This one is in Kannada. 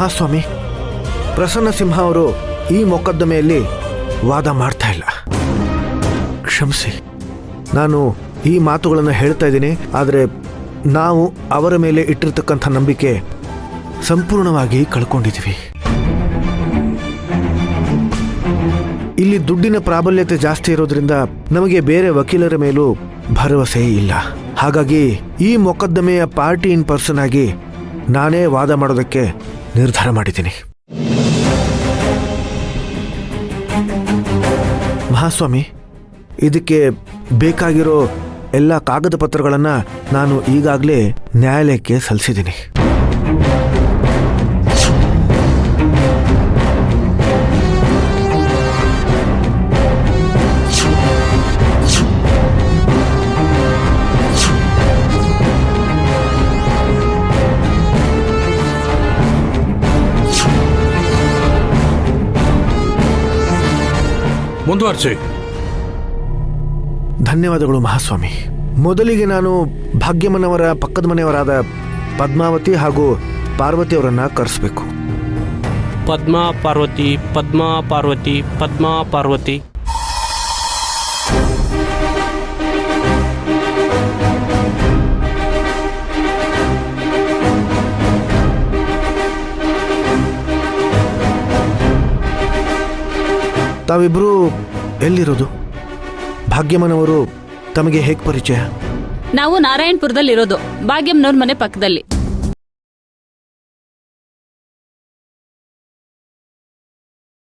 ಮಹಾಸ್ವಾಮಿ, ಪ್ರಸನ್ನ ಸಿಂಹ ಅವರು ಈ ಮೊಕದ್ದಮೆಯಲ್ಲಿ ವಾದ ಮಾಡ್ತಾ ಇಲ್ಲ. ಕ್ಷಮಿಸಿ, ನಾನು ಈ ಮಾತುಗಳನ್ನು ಹೇಳ್ತಾ ಇದ್ದೀನಿ. ಆದರೆ ನಾವು ಅವರ ಮೇಲೆ ಇಟ್ಟಿರ್ತಕ್ಕಂಥ ನಂಬಿಕೆ ಸಂಪೂರ್ಣವಾಗಿ ಕಳ್ಕೊಂಡಿದ್ದೀವಿ. ಇಲ್ಲಿ ದುಡ್ಡಿನ ಪ್ರಾಬಲ್ಯತೆ ಜಾಸ್ತಿ ಇರೋದ್ರಿಂದ ನಮಗೆ ಬೇರೆ ವಕೀಲರ ಮೇಲೂ ಭರವಸೆ ಇಲ್ಲ. ಹಾಗಾಗಿ ಈ ಮೊಕದ್ದಮೆಯ ಪಾರ್ಟಿ ಇನ್ ಪರ್ಸನ್ ಆಗಿ ನಾನೇ ವಾದ ಮಾಡೋದಕ್ಕೆ ನಿರ್ಧಾರ ಮಾಡಿದ್ದೀನಿ. ಮಹಾಸ್ವಾಮಿ, ಇದಕ್ಕೆ ಬೇಕಾಗಿರೋ ಎಲ್ಲ ಕಾಗದ ಪತ್ರಗಳನ್ನು ನಾನು ಈಗಾಗಲೇ ನ್ಯಾಯಾಲಯಕ್ಕೆ ಸಲ್ಲಿಸಿದ್ದೀನಿ. ಮುಂದುವರಿಸಿ. ಧನ್ಯವಾದಗಳು ಮಹಾಸ್ವಾಮಿ. ಮೊದಲಿಗೆ ನಾನು ಭಾಗ್ಯಮ್ಮನವರ ಪಕ್ಕದ ಮನೆಯವರಾದ ಪದ್ಮಾವತಿ ಹಾಗೂ ಪಾರ್ವತಿ ಅವರನ್ನ ಕರೆಸಬೇಕು. ಪದ್ಮಾ ಪಾರ್ವತಿ, ಪದ್ಮಾ ಪಾರ್ವತಿ, ಪದ್ಮಾ ಪಾರ್ವತಿ. ತಾವಿಬ್ಬರು ಎಲ್ಲಿರೋದು? ಭಾಗ್ಯಮ್ಮನವರು ತಮಗೆ ಹೇಗೆ ಪರಿಚಯ? ನಾವು ನಾರಾಯಣಪುರದಲ್ಲಿರೋದು, ಭಾಗ್ಯಮ್ಮನವ್ರ ಮನೆ ಪಕ್ಕದಲ್ಲಿ.